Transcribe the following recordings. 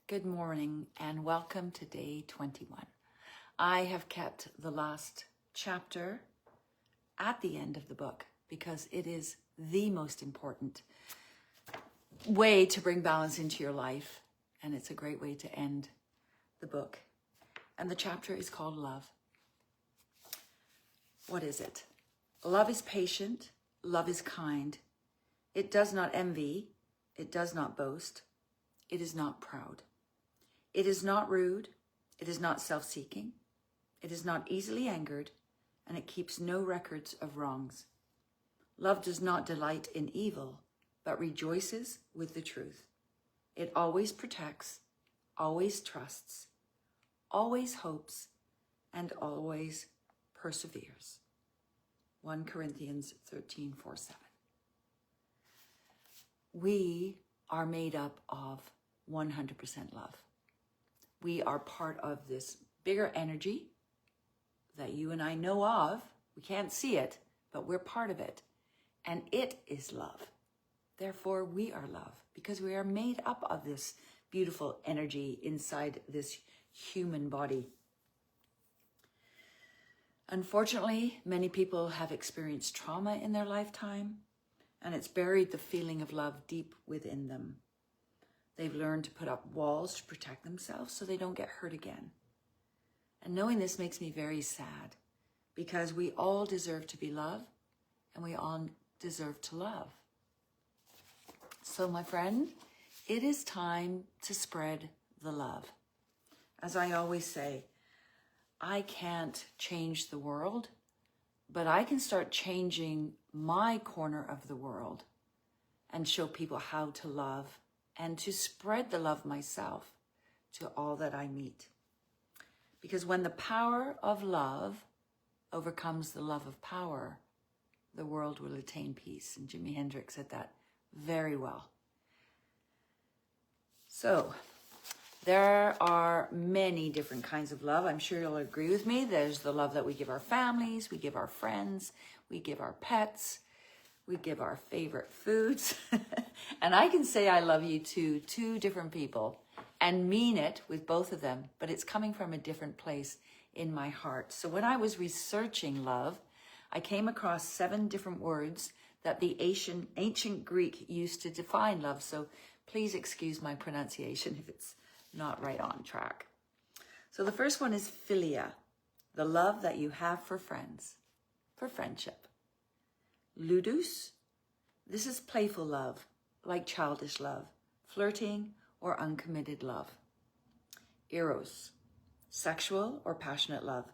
Good morning and welcome to day 21. I have kept the last chapter at the end of the book because it is the most important way to bring balance into your life, and it's a great way to end the book. And the chapter is called Love. What is it? Love is patient, love is kind. It does not envy, it does not boast, it is not proud. It is not rude, it is not self-seeking, it is not easily angered, and it keeps no records of wrongs. Love does not delight in evil, but rejoices with the truth. It always protects, always trusts, always hopes, and always perseveres. 1 Corinthians 13:4-7. We are made up of 100% love. We are part of this bigger energy that you and I know of. We can't see it, but we're part of it. And it is love. Therefore, we are love because we are made up of this beautiful energy inside this human body. Unfortunately, many people have experienced trauma in their lifetime, and it's buried the feeling of love deep within them. They've learned to put up walls to protect themselves so they don't get hurt again. And knowing this makes me very sad because we all deserve to be loved and we all deserve to love. So my friend, it is time to spread the love. As I always say, I can't change the world, but I can start changing my corner of the world and show people how to love and to spread the love myself to all that I meet. Because when the power of love overcomes the love of power, the world will attain peace. And Jimi Hendrix said that very well. So, there are many different kinds of love. I'm sure you'll agree with me. There's the love that we give our families, we give our friends, we give our pets, we give our favorite foods. And I can say I love you to two different people and mean it with both of them, but it's coming from a different place in my heart. So when I was researching love, I came across 7 different words that the ancient Greek used to define love. So please excuse my pronunciation if it's not right on track. So the first one is philia, the love that you have for friends, for friendship. Ludus, this is playful love, like childish love, flirting or uncommitted love. Eros, sexual or passionate love.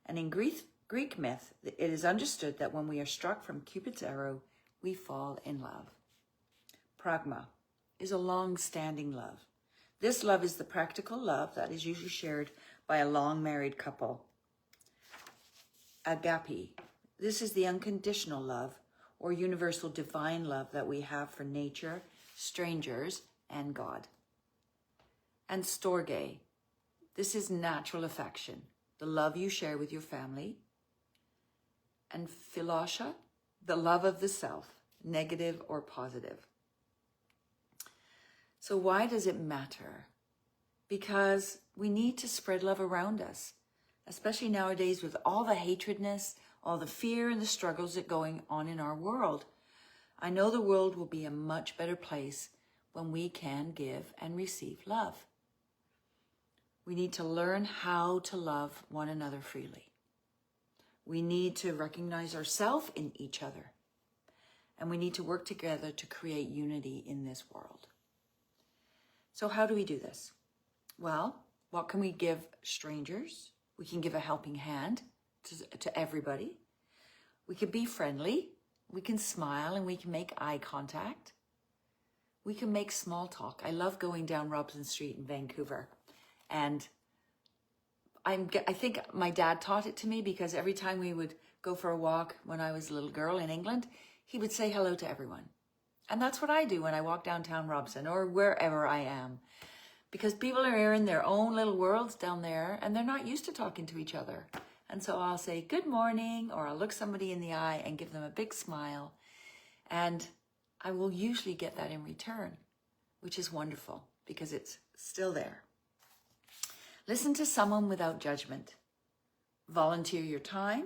And in Greek myth, it is understood that when we are struck from Cupid's arrow, we fall in love. Pragma is a long-standing love. This love is the practical love that is usually shared by a long-married couple. Agape, this is the unconditional love or universal divine love that we have for nature, strangers, and God. And storge, this is natural affection, the love you share with your family. And philasha, the love of the self, negative or positive. So why does it matter? Because we need to spread love around us, especially nowadays with all the hatredness, all the fear and the struggles that are going on in our world. I know the world will be a much better place when we can give and receive love. We need to learn how to love one another freely. We need to recognize ourselves in each other. And we need to work together to create unity in this world. So how do we do this? Well, what can we give strangers? We can give a helping hand to everybody. We can be friendly. We can smile and we can make eye contact. We can make small talk. I love going down Robson Street in Vancouver. And I think my dad taught it to me because every time we would go for a walk when I was a little girl in England, he would say hello to everyone. And that's what I do when I walk downtown Robson or wherever I am. Because people are in their own little worlds down there and they're not used to talking to each other. And so I'll say good morning, or I'll look somebody in the eye and give them a big smile. And I will usually get that in return, which is wonderful. because it's still there. Listen to someone without judgment. Volunteer your time.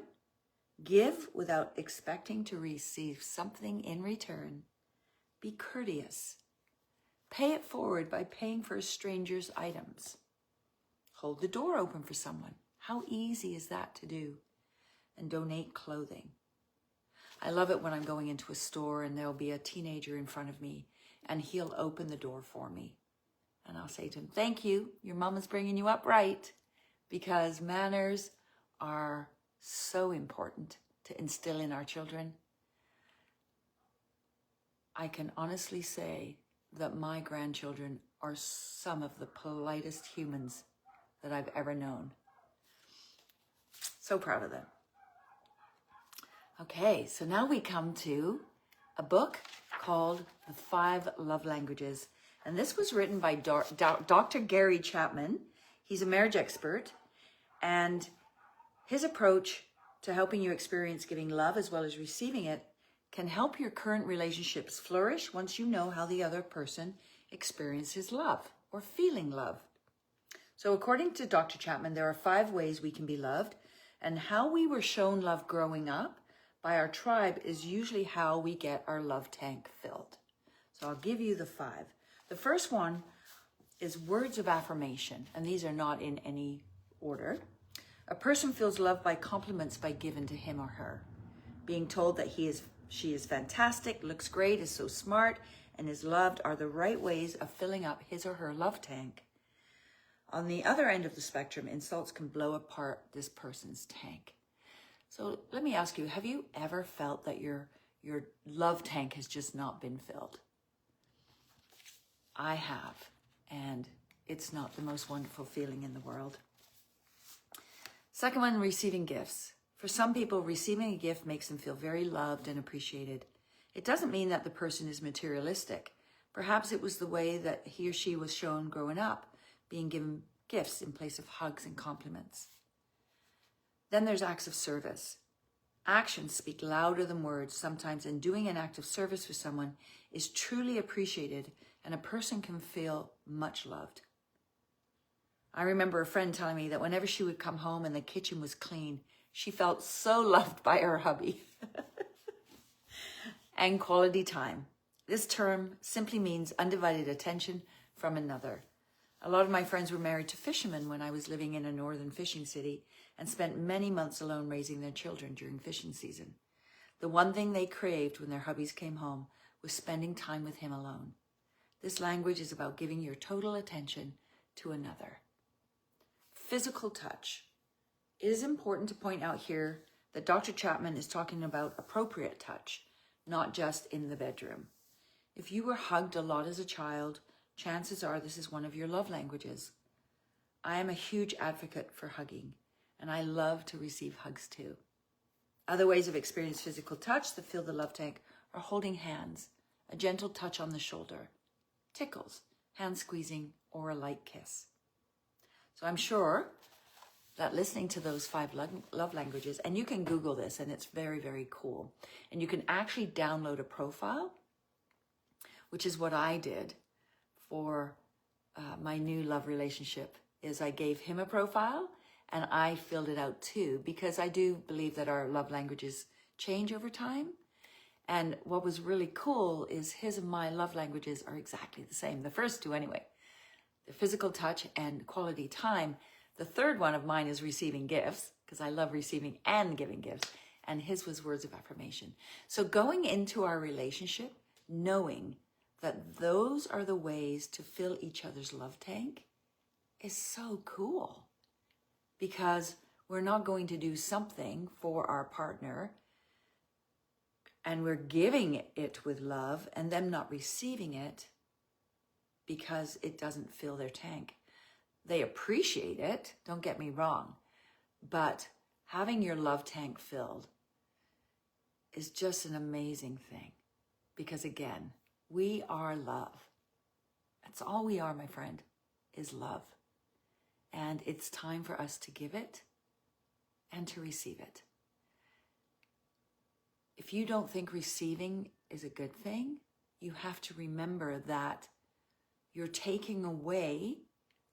Give without expecting to receive something in return. Be courteous. Pay it forward by paying for a stranger's items. Hold the door open for someone. How easy is that to do? And donate clothing. I love it when I'm going into a store and there'll be a teenager in front of me and he'll open the door for me. And I'll say to him, thank you, your mom is bringing you up right, because manners are so important to instill in our children. I can honestly say that my grandchildren are some of the politest humans that I've ever known. So proud of them. Okay, so now we come to a book called The 5 Love Languages. And this was written by Dr. Gary Chapman. He's a marriage expert. And his approach to helping you experience giving love as well as receiving it can help your current relationships flourish once you know how the other person experiences love or feeling loved. So according to Dr. Chapman, there are 5 ways we can be loved, and how we were shown love growing up by our tribe is usually how we get our love tank filled. So I'll give you the 5. The first one is words of affirmation, and these are not in any order. A person feels loved by compliments by given to him or her. Being told that she is fantastic, looks great, is so smart, and is loved are the right ways of filling up his or her love tank. On the other end of the spectrum, insults can blow apart this person's tank. So let me ask you, have you ever felt that your love tank has just not been filled? I have, and it's not the most wonderful feeling in the world. Second one, receiving gifts. For some people, receiving a gift makes them feel very loved and appreciated. It doesn't mean that the person is materialistic. Perhaps it was the way that he or she was shown growing up, being given gifts in place of hugs and compliments. Then there's acts of service. Actions speak louder than words sometimes, and doing an act of service for someone is truly appreciated, and a person can feel much loved. I remember a friend telling me that whenever she would come home and the kitchen was clean, she felt so loved by her hubby. And quality time. This term simply means undivided attention from another. A lot of my friends were married to fishermen when I was living in a northern fishing city and spent many months alone raising their children during fishing season. The one thing they craved when their hubbies came home was spending time with him alone. This language is about giving your total attention to another. Physical touch. It is important to point out here that Dr. Chapman is talking about appropriate touch, not just in the bedroom. If you were hugged a lot as a child, chances are this is one of your love languages. I am a huge advocate for hugging, and I love to receive hugs too. Other ways of experiencing physical touch that fill the love tank are holding hands, a gentle touch on the shoulder, tickles, hand squeezing, or a light kiss. So I'm sure that listening to those 5 love languages, and you can Google this, and it's very, very cool. And you can actually download a profile, which is what I did for my new love relationship, is I gave him a profile and I filled it out too, because I do believe that our love languages change over time. And what was really cool is his and my love languages are exactly the same. The first 2 anyway, the physical touch and quality time. The third one of mine is receiving gifts, because I love receiving and giving gifts. And his was words of affirmation. So going into our relationship, knowing that those are the ways to fill each other's love tank is so cool, because we're not going to do something for our partner and we're giving it with love and them not receiving it because it doesn't fill their tank. They appreciate it, don't get me wrong, but having your love tank filled is just an amazing thing, because again, we are love. That's all we are, my friend, is love. And it's time for us to give it and to receive it. If you don't think receiving is a good thing, you have to remember that you're taking away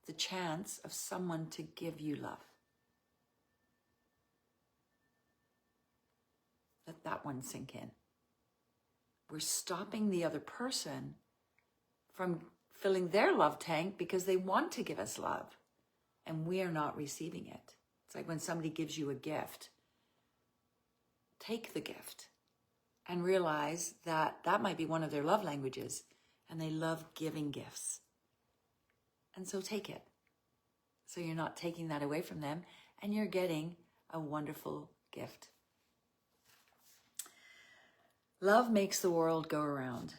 the chance of someone to give you love. Let that one sink in. We're stopping the other person from filling their love tank because they want to give us love and we are not receiving it. It's like when somebody gives you a gift. Take the gift and realize that that might be one of their love languages and they love giving gifts. And so take it. So you're not taking that away from them and you're getting a wonderful gift. Love makes the world go around.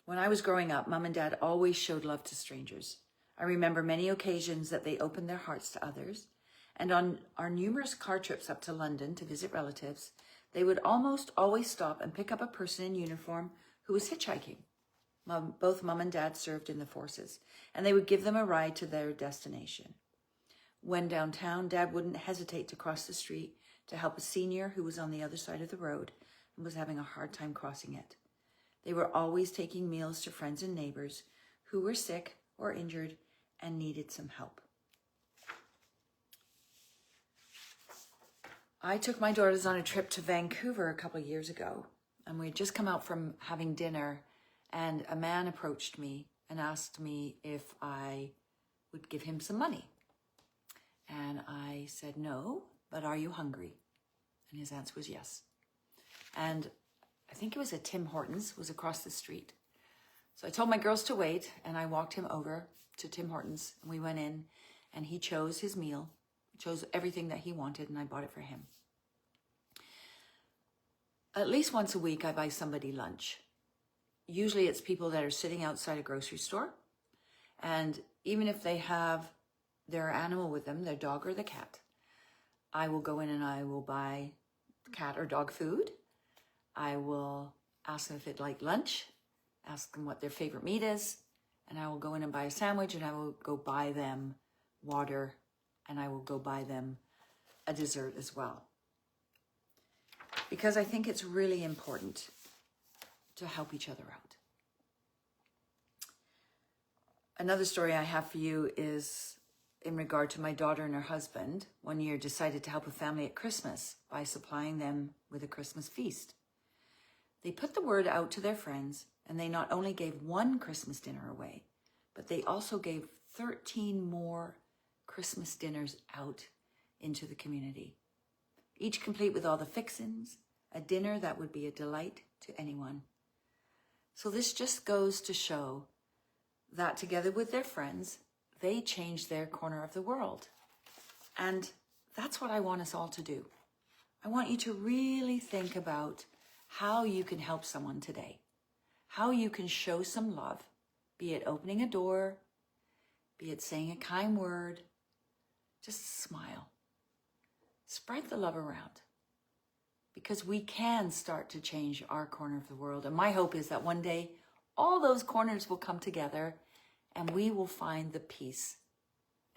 When I was growing up, Mom and Dad always showed love to strangers. I remember many occasions that they opened their hearts to others. And on our numerous car trips up to London to visit relatives, they would almost always stop and pick up a person in uniform who was hitchhiking. Both Mom and Dad served in the forces, and they would give them a ride to their destination. When downtown, Dad wouldn't hesitate to cross the street to help a senior who was on the other side of the road and was having a hard time crossing it. They were always taking meals to friends and neighbors who were sick or injured and needed some help. I took my daughters on a trip to Vancouver a couple of years ago, and we had just come out from having dinner, and a man approached me and asked me if I would give him some money. And I said, no, but are you hungry? And his answer was yes. And I think it was at Tim Hortons, was across the street. So I told my girls to wait, and I walked him over to Tim Hortons, and we went in, and he chose his meal, chose everything that he wanted, and I bought it for him. At least once a week, I buy somebody lunch. Usually it's people that are sitting outside a grocery store, and even if they have their animal with them, their dog or the cat, I will go in and I will buy cat or dog food. I will ask them if they'd like lunch, ask them what their favorite meat is, and I will go in and buy a sandwich, and I will go buy them water, and I will go buy them a dessert as well. Because I think it's really important to help each other out. Another story I have for you is in regard to my daughter and her husband. One year decided to help a family at Christmas by supplying them with a Christmas feast. They put the word out to their friends, and they not only gave one Christmas dinner away, but they also gave 13 more Christmas dinners out into the community, each complete with all the fixings, a dinner that would be a delight to anyone. So this just goes to show that together with their friends, they changed their corner of the world. And that's what I want us all to do. I want you to really think about how you can help someone today, how you can show some love, be it opening a door, be it saying a kind word, just smile. Spread the love around, because we can start to change our corner of the world. And my hope is that one day all those corners will come together and we will find the peace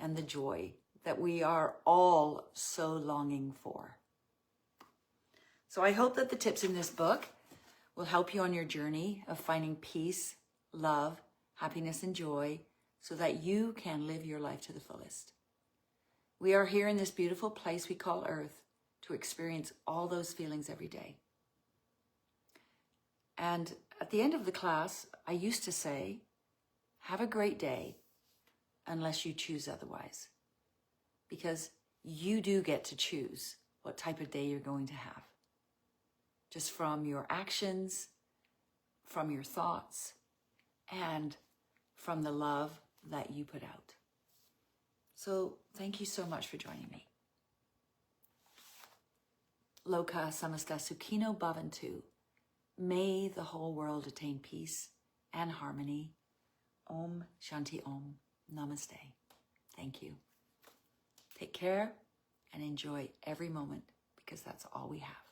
and the joy that we are all so longing for. So I hope that the tips in this book will help you on your journey of finding peace, love, happiness, and joy so that you can live your life to the fullest. We are here in this beautiful place we call Earth to experience all those feelings every day. And at the end of the class, I used to say, have a great day unless you choose otherwise. Because you do get to choose what type of day you're going to have. Just from your actions, from your thoughts, and from the love that you put out. So thank you so much for joining me. Loka samasta sukhino bhavantu. May the whole world attain peace and harmony. Om Shanti Om. Namaste. Thank you. Take care and enjoy every moment, because that's all we have.